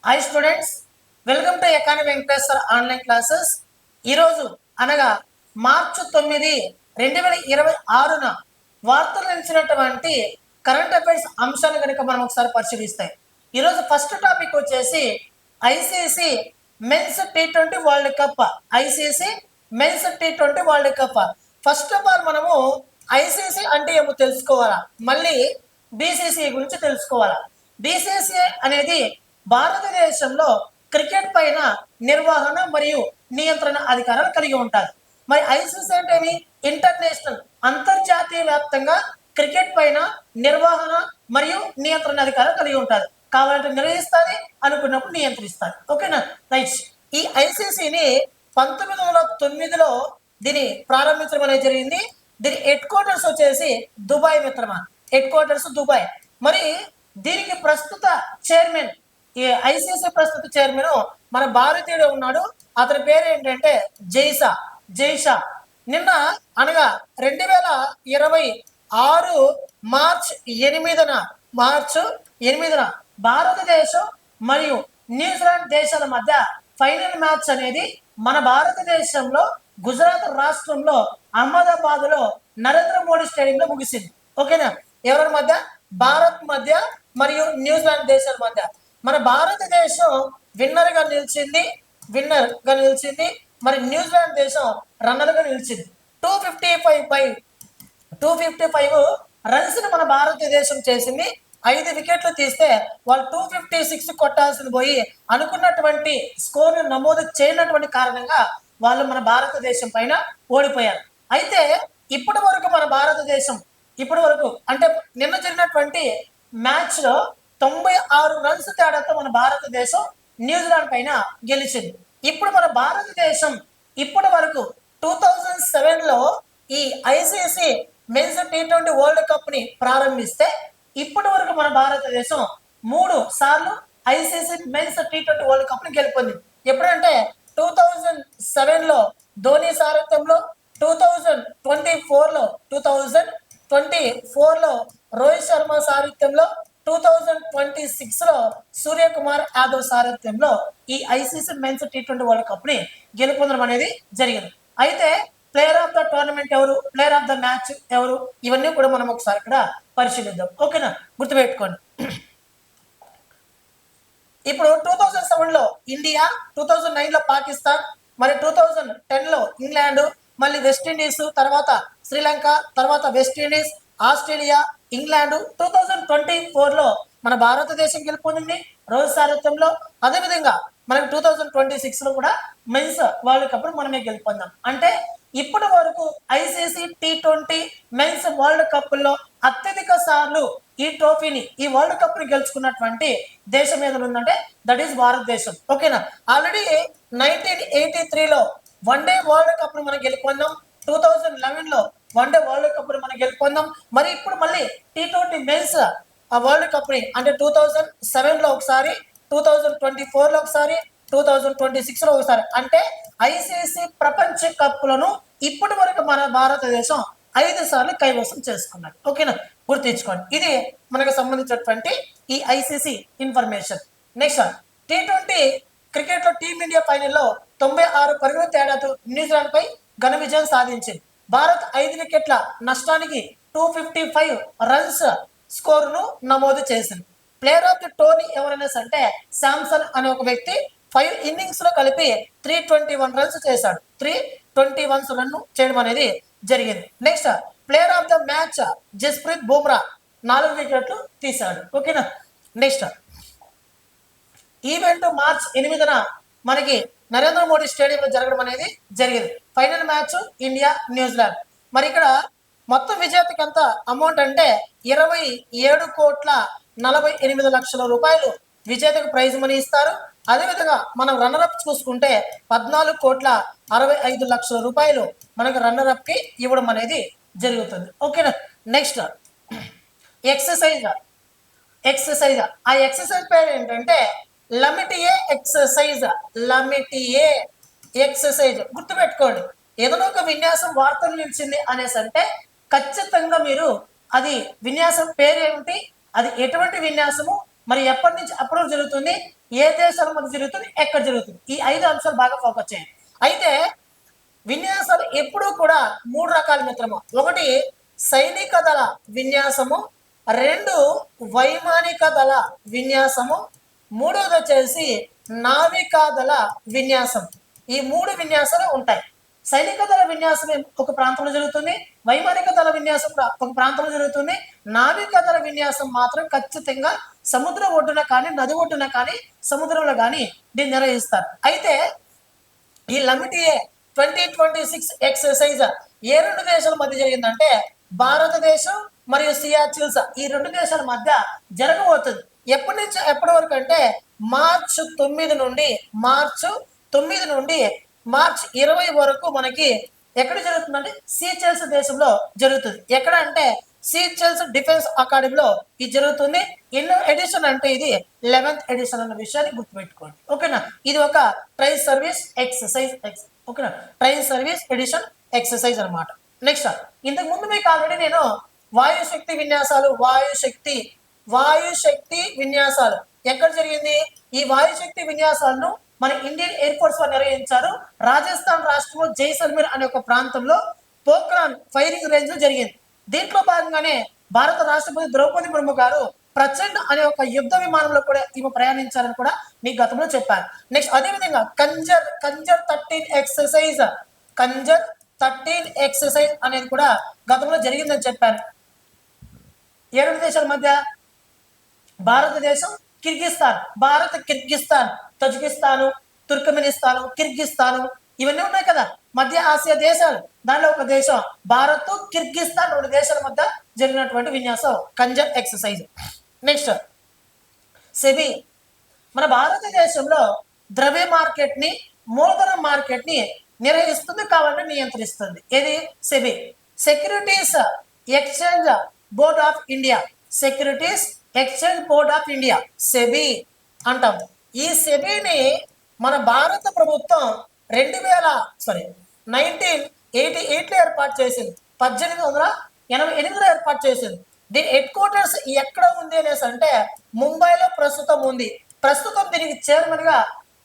Hi students, welcome to economy Venkateswara online classes. ఈరోజు అనగా మార్చి 9, 2026న వార్తలు నిలిచినటువంటి కరెంట్ అఫైర్స్ అంశాలు కనుక మనం ఒకసారి పరిశీలిస్తాయి. ఈరోజు ఫస్ట్ టాపిక్ వచ్చేసి ICC men's T20 world cup. ICC men's T20 world cup. First of all మనము ఐసీసీ అంటే ఏమో తెలుసుకోవాలా, మళ్ళీ బీసీసీ గురించి తెలుసుకోవాలా. బీసీసీ అనేది భారతదేశంలో క్రికెట్ పైన నిర్వహణ మరియు నియంత్రణ అధికారాలు కలిగి ఉంటారు. మరి ఐసీసీ అంటే ఇంటర్నేషనల్, అంతర్జాతీయ వ్యాప్తంగా క్రికెట్ పైన నిర్వహణ మరియు నియంత్రణ అధికారాలు కలిగి ఉంటారు. కావాలంటే నిర్వహిస్తుంది, అనుకున్నప్పుడు నియంత్రిస్తారు. ఓకేనా, రైట్. ఈ ఐసీసీని 1909లో దీన్ని ప్రారంభించడం అనేది జరిగింది. దీని హెడ్ క్వార్టర్స్ వచ్చేసి దుబాయ్ మిత్రమా, హెడ్ క్వార్టర్స్ దుబాయ్. మరి దీనికి ప్రస్తుత చైర్మన్, ఈ ఐసీసీ ప్రస్తుత చైర్మన్ మన భారతీయుడు ఉన్నాడు. అతని పేరు ఏంటంటే జైషా. నిన్న అనగా 2026 మార్చి 8న భారతదేశం మరియు న్యూజిలాండ్ దేశాల మధ్య ఫైనల్ మ్యాచ్ అనేది మన భారతదేశంలో గుజరాత్ రాష్ట్రంలో అహ్మదాబాద్ లో నరేంద్ర మోడీ స్టేడియంలో ముగిసింది. ఓకేనా, ఎవరి మధ్య? భారత్ మధ్య మరియు న్యూజిలాండ్ దేశాల మధ్య. మన భారతదేశం విన్నర్ గా నిలిచింది, మరి న్యూజిలాండ్ దేశం రన్నర్ గా నిలిచింది. 255 రన్స్ మన భారతదేశం చేసింది. 5 వికెట్లు తీస్తే వాళ్ళు 256 కొట్టాల్సింది పోయి అనుకున్నటువంటి స్కోర్ నమోదు చేయనటువంటి కారణంగా వాళ్ళు మన భారతదేశం పైన ఓడిపోయారు. అయితే ఇప్పటి వరకు మన భారతదేశం అంటే నిన్న జరిగినటువంటి మ్యాచ్ లో 96 రన్స్ తేడాతో మన భారతదేశం న్యూజిలాండ్ పైన గెలిచింది. ఇప్పుడు మన భారతదేశం ఇప్పటి వరకు 2007లో ఈ ICC men's T20 world cup ని ప్రారంభిస్తే ఇప్పటి వరకు మన భారతదేశం 3 సార్లు ICC men's T20 world cup ని గెలుపొందింది. ఎప్పుడంటే 2007లో ధోని సారథ్యంలో, 2024లో రోహిత్ శర్మ సారథ్యంలో, 2026లో సూర్యకుమార్ యాదవ్ సారథ్యంలో ఈ ICC men's T20 world cup ని గెలుపొందడం అనేది జరిగింది. అయితే ప్లేయర్ ఆఫ్ ద టోర్నమెంట్ ఎవరు, ప్లేయర్ ఆఫ్ ద మ్యాచ్ ఎవరు, ఇవన్నీ కూడా మనం ఒకసారి ఇక్కడ పరిశీలిద్దాం. ఓకేనా, గుర్తుపెట్టుకోండి. ఇప్పుడు 2007లో ఇండియా, 2009లో పాకిస్తాన్, మరి 2010లో ఇంగ్లాండ్, మళ్ళీ వెస్టిండీస్, తర్వాత శ్రీలంక, తర్వాత వెస్టిండీస్, ఆస్ట్రేలియా, ఇంగ్లాండ్. 2024లో మన భారతదేశం గెలుపొందింది రోహిత్ సారథ్యంలో. అదేవిధంగా మనకి 2026లో కూడా మెన్స్ వరల్డ్ కప్ మనమే గెలుపొందాం. అంటే ఇప్పటి వరకు ICC T20 men's world cup లో అత్యధిక సార్లు ఈ ట్రోఫీని, ఈ వరల్డ్ కప్ ని గెలుచుకున్నటువంటి దేశం ఏదైనా ఉందంటే దట్ ఈస్ భారతదేశం. ఓకేనా, ఆల్రెడీ 1983లో వన్డే వరల్డ్ కప్ ని మనం గెలుపొందాం. 2011లో వన్డే వరల్డ్ కప్ ని మనం గెలుపొందాం. మరి ఇప్పుడు మళ్ళీ T20 మెన్స్ వరల్డ్ కప్ ని అంటే 2007లో ఒకసారి, 2024లో ఒకసారి, 2026లో ఒకసారి, అంటే ఐసీసీ ప్రపంచ కప్లను ఇప్పటి వరకు మన భారతదేశం 5 సార్లు కైవసం చేసుకున్నది. ఓకేనా, గుర్తించుకోండి. ఇది మనకు సంబంధించినటువంటి ఈ ICC information. Next, T20 cricket లో టీమిండియా ఫైనల్లో 96 పరుగుల తేడాతో న్యూజిలాండ్ పై ఘన విజయం సాధించింది. భారత్ 5 వికెట్ల నష్టానికి 255 రన్స్ స్కోరును నమోదు చేసింది. ప్లేయర్ ఆఫ్ ది టోర్నీ ఎవరైనా అంటే శాంసన్ అనే ఒక వ్యక్తి 5 ఇన్నింగ్స్ లో కలిపి 321 రన్స్ చేశాడు. 321 రన్ చేయడం అనేది జరిగింది. Next, player of the match Jasprit Bumrah 4 వికెట్లు తీశాడు. ఓకేనా, నెక్స్ట్ ఈవెంట్ మార్చ్ 8న మనకి నరేంద్ర మోడీ స్టేడియంలో జరగడం అనేది జరిగింది. Final match India New Zealand. మరి ఇక్కడ మొత్తం విజేతకి ఎంత అమౌంట్ అంటే 27,48,00,000 రూపాయలు విజేతకు ప్రైజ్ మనీ ఇస్తారు. అదేవిధంగా మనం రన్నర్ అప్ చూసుకుంటే 14,65,00,000 రూపాయలు మనకు రన్నర్ అప్ కి ఇవ్వడం అనేది జరుగుతుంది. ఓకేనా, నెక్స్ట్ ఎక్సర్సైజ్. ఆ ఎక్సర్సైజ్ పేరు ఏంటంటే లమిటియే ఎక్సర్సైజ్. గుర్తుపెట్టుకోండి, ఏదైనా ఒక విన్యాసం వార్తలు నిలిచింది అనేసి అంటే ఖచ్చితంగా మీరు అది విన్యాసం పేరు ఏమిటి, అది ఎటువంటి విన్యాసము, మరి ఎప్పటి నుంచి అప్పుడు జరుగుతుంది, ఏ దేశాల మధ్య జరుగుతుంది, ఎక్కడ జరుగుతుంది, ఈ 5 అంశాలు బాగా ఫోకస్ చేయండి. అయితే విన్యాసాలు ఎప్పుడూ కూడా 3 రకాల మిత్రము. ఒకటి సైనిక దళ విన్యాసము, 2 వైమానిక దళ విన్యాసము, 3వది వచ్చేసి నావికా దళ విన్యాసం. ఈ 3 విన్యాసాలు ఉంటాయి. సైనిక దళ విన్యాసం ఒక ప్రాంతంలో జరుగుతుంది, వైమానిక దళ విన్యాసం ఒక ప్రాంతంలో జరుగుతుంది, నావికా దళ విన్యాసం మాత్రం ఖచ్చితంగా సముద్ర ఒడ్డున కానీ, నది ఒడ్డున కానీ, సముద్రంలో కానీ దీన్ని నిర్వహిస్తారు. అయితే ఈ లమిటిఏ 2026 ఎక్సర్సైజ్ ఏ 2 దేశాల మధ్య జరిగిందంటే భారతదేశం మరియు సియాచిల్స్ ఈ 2 దేశాల మధ్య జరగబోతుంది. ఎప్పటి నుంచి ఎప్పటి వరకు అంటే మార్చి 9 నుండి మార్చి 20 వరకు మనకి ఎక్కడ జరుగుతుందంటే సీచెల్స్ దేశంలో జరుగుతుంది. ఎక్కడ అంటే సీచెల్స్ డిఫెన్స్ అకాడమీలో ఇది జరుగుతుంది. ఎన్నో ఎడిషన్ అంటే ఇది 11th ఎడిషన్ అన్న విషయాన్ని గుర్తుపెట్టుకోండి. ఓకేనా, ఇది ఒక ట్రైన్ సర్వీస్ ఎక్సర్సైజ్. ఓకేనా, ట్రైన్ సర్వీస్ ఎడిషన్ ఎక్సర్సైజ్ అనమాట. నెక్స్ట్, ఇంతకు ముందు మీకు ఆల్రెడీ నేను వాయుశక్తి విన్యాసాలు ఎక్కడ జరిగింది, ఈ వాయుశక్తి విన్యాసాలను మన ఇండియన్ ఎయిర్ ఫోర్స్ వారు నిర్వహించారు. రాజస్థాన్ రాష్ట్రంలో జైసల్మేర్ అనే ఒక ప్రాంతంలో పోఖ్రాన్ ఫైరింగ్ రేంజ్ లో జరిగింది. దీంట్లో భాగంగానే భారత రాష్ట్రపతి ద్రౌపది ముర్ము గారు ప్రచండ్ అనే ఒక యుద్ధ విమానంలో కూడా ఈమె ప్రయాణించారని కూడా మీకు గతంలో చెప్పాను. నెక్స్ట్ అదేవిధంగా కంజర్ 13 ఎక్సర్సైజ్ అనేది కూడా గతంలో జరిగిందని చెప్పాను. 7 దేశాల మధ్య భారతదేశం కిర్గిస్తాన్, తజికిస్తాను, తుర్కమెనిస్తాను, కిర్గిస్తాను ఇవన్నీ ఉన్నాయి కదా, మధ్య ఆసియా దేశాలు. దానిలో ఒక దేశం భారత్, కిర్గిస్తాన్ 2 దేశాల మధ్య జరిగినటువంటి విన్యాసం కంజర్ ఎక్సర్సైజ్. నెక్స్ట్ సెబీ మన భారతదేశంలో ద్రవ్య మార్కెట్ ని, మూలధన మార్కెట్ ని నిర్వహిస్తుంది, కావాలంటే నియంత్రిస్తుంది. ఏది? SEBI, securities exchange board of India, SEBI అంటాం. ఈ సెబీని మన భారత ప్రభుత్వం 1988లో ఏర్పాటు చేసింది, 1888లో ఏర్పాటు చేసింది. దీని హెడ్ క్వార్టర్స్ ఎక్కడ ఉంది అనేసి అంటే ముంబైలో ప్రస్తుతం ఉంది. ప్రస్తుతం దీనికి చైర్మన్ గా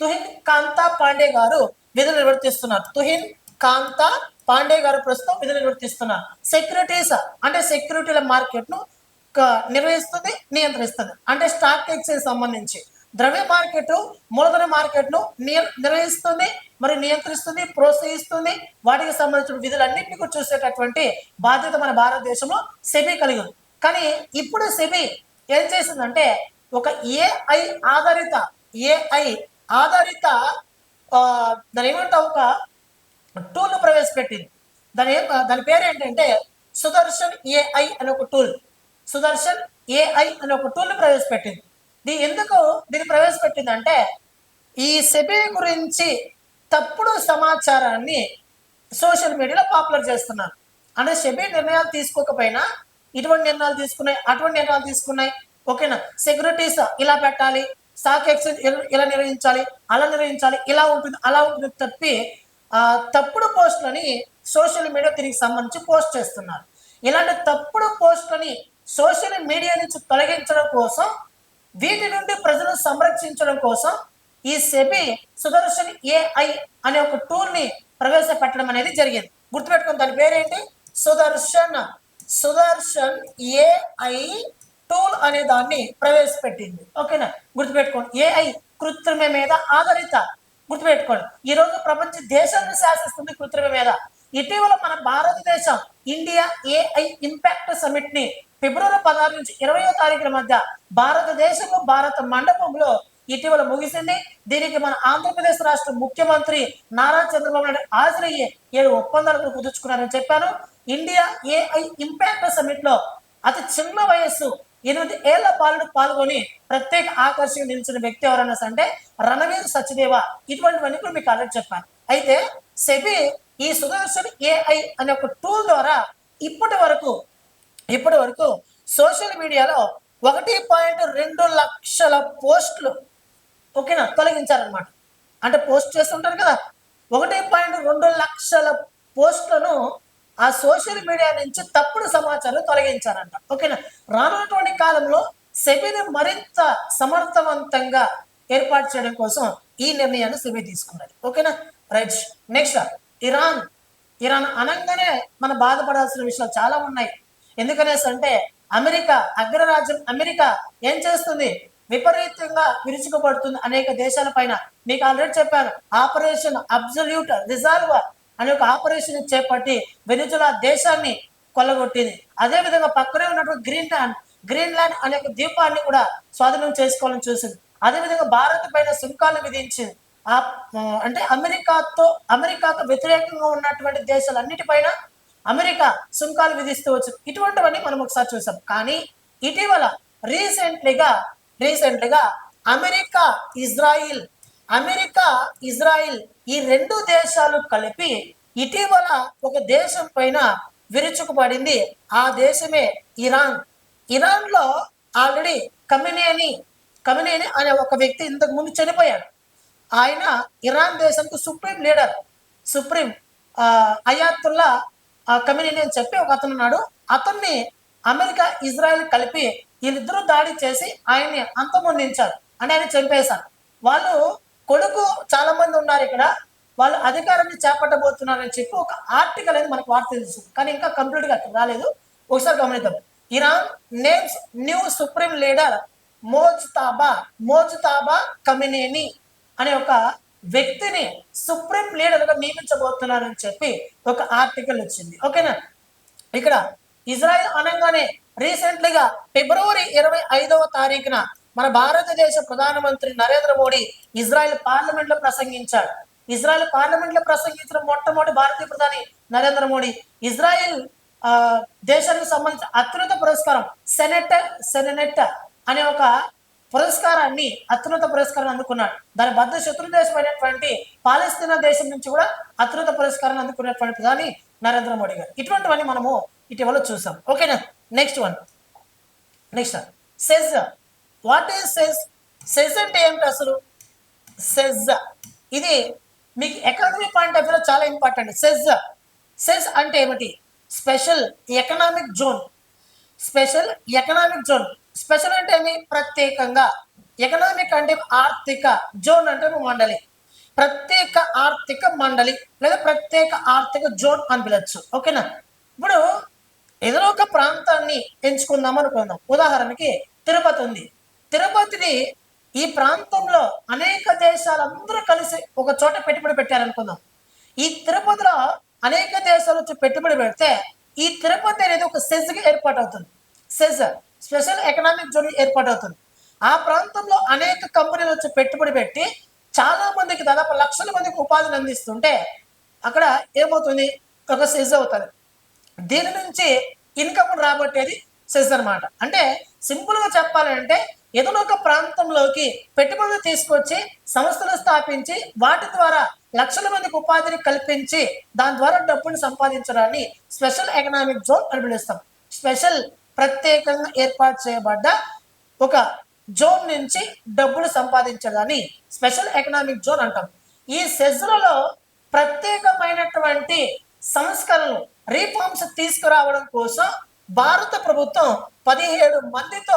తుహిన్ కాంతా పాండే గారు విధులు నిర్వర్తిస్తున్నారు. ప్రస్తుతం విధులు నిర్వర్తిస్తున్నారు. సెక్యూరిటీస్ అంటే సెక్యూరిటీల మార్కెట్ ను నిర్వహిస్తుంది, నియంత్రిస్తుంది. అంటే స్టాక్ ఎక్స్చేంజ్ సంబంధించి ద్రవ్య మార్కెట్, మూలధన మార్కెట్ ను నిర్వహిస్తుంది, మరి నియంత్రిస్తుంది, ప్రోత్సహిస్తుంది. వాటికి సంబంధించిన విధులన్నింటినీ చూసేటటువంటి బాధ్యత మన భారతదేశంలో సెబీ కలిగి ఉంది. కానీ ఇప్పుడు సెబీ ఏం చేసిందంటే ఒక ఏఐ ఆధారిత దాని ఏమంటావు ఒక టూల్ ప్రవేశపెట్టింది. దాని పేరు ఏంటంటే సుదర్శన్ ఏఐ అనే ఒక టూల్. ప్రవేశపెట్టింది. ఎందుకు దీన్ని ప్రవేశపెట్టిందంటే ఈ సెబీ గురించి తప్పుడు సమాచారాన్ని సోషల్ మీడియాలో పాపులర్ చేస్తున్నారు. అంటే సెబీ నిర్ణయాలు తీసుకోకపోయినా ఇటువంటి నిర్ణయాలు తీసుకున్నాయి, అటువంటి నిర్ణయాలు తీసుకున్నాయి. ఓకేనా, సెక్యూరిటీస్ ఇలా పెట్టాలి, స్టాక్ ఎక్స్చేంజ్ ఇలా నిర్వహించాలి, అలా నిర్వహించాలి, ఇలా ఉంటుంది, అలా ఉంటుంది తప్పి తప్పుడు పోస్టులని సోషల్ మీడియా దీనికి సంబంధించి పోస్ట్ చేస్తున్నారు. ఇలాంటి తప్పుడు పోస్టులని సోషల్ మీడియా నుంచి తొలగించడం కోసం, వీటి నుండి ప్రజలను సంరక్షించడం కోసం ఈ సెబీ సుదర్శన్ ఏఐ అనే ఒక టూల్ ని ప్రవేశపెట్టడం అనేది జరిగింది. గుర్తుపెట్టుకుని దాని పేరేంటి? సుదర్శన్ ఏఐ టూల్ అనే దాన్ని ప్రవేశపెట్టింది. ఓకేనా, గుర్తుపెట్టుకోండి. ఏఐ కృత్రిమ మీద ఆధారిత. గుర్తుపెట్టుకోండి, ఈ రోజు ప్రపంచ దేశాలను శాసిస్తుంది కృత్రిమ మీద. ఇటీవల మన భారతదేశం ఇండియా ఏఐ ఇంపాక్ట్ సమిట్ ని ఫిబ్రవరి 16 నుంచి 20వ తారీఖుల మధ్య భారతదేశంలో భారత మండపంలో ఇటీవల ముగిసింది. దీనికి మన ఆంధ్రప్రదేశ్ రాష్ట్ర ముఖ్యమంత్రి నారా చంద్రబాబు నాయుడు హాజరయ్యే 7 ఒప్పందాలను కుదుర్చుకున్నారని చెప్పాను. ఇండియా ఏఐ ఇంపాక్ట్ సమిట్ లో అతి చిన్న వయస్సు 8 ఏళ్ల బాలుడు పాల్గొని ప్రత్యేక ఆకర్షణ నిలిచిన వ్యక్తి ఎవరన్నా అంటే రణవీర్ సచ్దేవా. ఇటువంటివన్నీ కూడా మీకు ఆల్రెడీ చెప్పాను. అయితే సెబీ ఈ సుదర్శన్ ఏఐ అనే ఒక టూల్ ద్వారా ఇప్పటి వరకు సోషల్ మీడియాలో 1.2 లక్షల పోస్టులు ఓకేనా తొలగించారనమాట. అంటే పోస్ట్ చేస్తుంటారు కదా, 1.2 లక్షల పోస్టులను ఆ సోషల్ మీడియా నుంచి తప్పుడు సమాచారం తొలగించారంట. ఓకేనా, రానున్నటువంటి కాలంలో సెబీని మరింత సమర్థవంతంగా ఏర్పాటు చేయడం కోసం ఈ నిర్ణయాన్ని సెబీ తీసుకున్నది. ఓకేనా, రైట్. Next Iran. ఇరాన్ అనగానే మనం బాధపడాల్సిన విషయాలు చాలా ఉన్నాయి. ఎందుకనేసి అంటే అమెరికా, అగ్రరాజ్యం అమెరికా ఏం చేస్తుంది, విపరీతంగా విరుచుకుపడుతుంది అనేక దేశాల పైన. మీకు ఆల్రెడీ చెప్పాను, ఆపరేషన్ అబ్సల్యూట్ రిజాల్వర్ అనే ఒక ఆపరేషన్ చేపట్టి వెనిజులా దేశాన్ని కొల్లగొట్టింది. అదేవిధంగా పక్కనే ఉన్నటువంటి గ్రీన్లాండ్ అనే ఒక ద్వీపాన్ని కూడా స్వాధీనం చేసుకోవాలని చూసింది. అదేవిధంగా భారత్ పైన సుంకాలు విధించింది. అంటే అమెరికాకు వ్యతిరేకంగా ఉన్నటువంటి దేశాలన్నిటిపైన అమెరికా సుంకాలు విధిస్తూ వచ్చింది. ఇటువంటివన్నీ మనం ఒకసారి చూసాం. కానీ ఇటీవల రీసెంట్లీగా అమెరికా ఇజ్రాయిల్ ఈ రెండు దేశాలు కలిపి ఇటీవల ఒక దేశం పైన విరుచుకుపడింది. ఆ దేశమే ఇరాన్ లో ఆల్రెడీ కమినేని అనే ఒక వ్యక్తి ఇంతకు ముందు చనిపోయాడు. ఆయన ఇరాన్ దేశానికి సుప్రీం అయాతుల్లా కమినేని అని చెప్పి ఒక అతను ఉన్నాడు. అతన్ని అమెరికా ఇజ్రాయెల్ కలిపి వీళ్ళిద్దరూ దాడి చేసి ఆయన్ని అంతమొందించారు, అంటే ఆయన చంపేశారు. వాళ్ళు కొడుకు చాలా మంది ఉన్నారు ఇక్కడ, వాళ్ళు అధికారాన్ని చేపట్టబోతున్నారని చెప్పి ఒక ఆర్టికల్ అనేది మనకు వార్త తెలుసు, కానీ ఇంకా కంప్లీట్ గా రాలేదు. ఒకసారి గమనిద్దాం. Iran names new supreme leader Mojtaba Khamenei అనే ఒక వ్యక్తిని సుప్రీం లీడర్ గా నియమించబోతున్నారని చెప్పి ఒక ఆర్టికల్ వచ్చింది. ఓకేనా, ఇక్కడ ఇజ్రాయెల్ అనగానే రీసెంట్లీగా ఫిబ్రవరి 25వ తారీఖున మన భారతదేశ ప్రధానమంత్రి నరేంద్ర మోడీ ఇజ్రాయెల్ పార్లమెంట్ లో ప్రసంగించాడు. ఇజ్రాయెల్ పార్లమెంట్ లో ప్రసంగించిన మొట్టమొదటి భారతీయ ప్రధాని నరేంద్ర మోడీ. ఇజ్రాయెల్ దేశానికి సంబంధించిన అత్యున్నత పురస్కారం సెనెట్ అనే ఒక అత్యున్నత పురస్కారాన్ని అందుకున్నాడు. దాని బద్ద శత్రు దేశమైనటువంటి పాలస్తీనా దేశం నుంచి కూడా అత్యున్నత పురస్కారాన్ని అందుకున్నటువంటి ప్రధాని నరేంద్ర మోడీ గారు. ఇటువంటివన్నీ మనము ఇటీవల చూసాం. ఓకేనా, next SEZ. What is SEZ అంటే ఏమిటి అసలు? ఇది మీకు ఎకానమీ పాయింట్ ఆఫ్ వ్యూలో చాలా ఇంపార్టెంట్. సెజ్ అంటే ఏమిటి? Special economic zone. స్పెషల్ అంటే ఏమి? ప్రత్యేకంగా. ఎకనామిక్ అంటే ఆర్థిక, జోన్ అంటే మండలి. ప్రత్యేక ఆర్థిక మండలి లేదా ప్రత్యేక ఆర్థిక జోన్ అని పిలవచ్చు. ఓకేనా, ఇప్పుడు ఏదో ఒక ప్రాంతాన్ని ఎంచుకుందాం అనుకుందాం. ఉదాహరణకి తిరుపతి ఉంది. తిరుపతిని ఈ ప్రాంతంలో అనేక దేశాలందరూ కలిసి ఒక చోట పెట్టుబడి పెట్టారనుకుందాం. ఈ తిరుపతిలో అనేక దేశాలు వచ్చి పెట్టుబడి పెడితే ఈ తిరుపతి అనేది ఒక సెజ్గా ఏర్పాటు అవుతుంది. స్పెషల్ ఎకనామిక్ జోన్ ఏర్పాటు అవుతుంది. ఆ ప్రాంతంలో అనేక కంపెనీలు వచ్చి పెట్టుబడి పెట్టి చాలా మందికి, దాదాపు లక్షల మందికి ఉపాధిని అందిస్తుంటే అక్కడ ఏమవుతుంది? ఒక సెజ్ అవుతుంది. దీని నుంచి ఇన్కమ్ రాబట్టేది సెజ్ అనమాట. అంటే సింపుల్ గా చెప్పాలంటే ఏదైనా ఒక ప్రాంతంలోకి పెట్టుబడులు తీసుకొచ్చి సంస్థలు స్థాపించి వాటి ద్వారా లక్షల మందికి ఉపాధిని కల్పించి దాని ద్వారా డబ్బుని సంపాదించడాన్ని స్పెషల్ ఎకనామిక్ జోన్ అని పిలుస్తాం. స్పెషల్ ప్రత్యేకంగా ఏర్పాటు చేయబడ్డ ఒక జోన్ నుంచి డబ్బులు సంపాదించడాన్ని స్పెషల్ ఎకనామిక్ జోన్ అంటాం. ఈ సెజ్లలో ప్రత్యేకమైనటువంటి సంస్కరణలు, రీఫార్మ్స్ తీసుకురావడం కోసం భారత ప్రభుత్వం 17 మందితో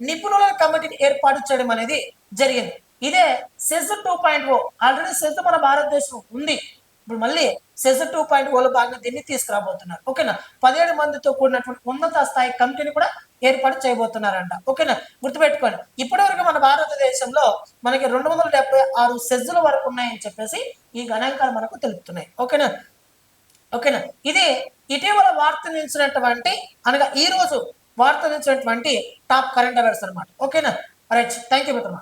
నిపుణుల కమిటీని ఏర్పాటు చేయడం అనేది జరిగింది. ఇదే సెజ్ 2.0. ఆల్రెడీ సెజ్ మన భారతదేశం ఉంది. ఇప్పుడు మళ్ళీ సెజ్ 2.0లో భాగంగా దీన్ని తీసుకురాబోతున్నారు. ఓకేనా, 17 మందితో కూడినటువంటి ఉన్నత స్థాయి కమిటీని కూడా ఏర్పాటు చేయబోతున్నారంట. ఓకేనా, గుర్తుపెట్టుకోండి. ఇప్పటి వరకు మన భారతదేశంలో మనకి 276 సెజ్ల వరకు ఉన్నాయని చెప్పేసి ఈ గణాంకాలు మనకు తెలుపుతున్నాయి. ఓకేనా, ఇది ఇటీవల వార్త నిలిచినటువంటి అనగా ఈ రోజు వార్త నిలిచినటువంటి టాప్ కరెంట్ అఫైర్స్ అనమాట. ఓకేనా, రైట్. థ్యాంక్ యూ మిత్రమా.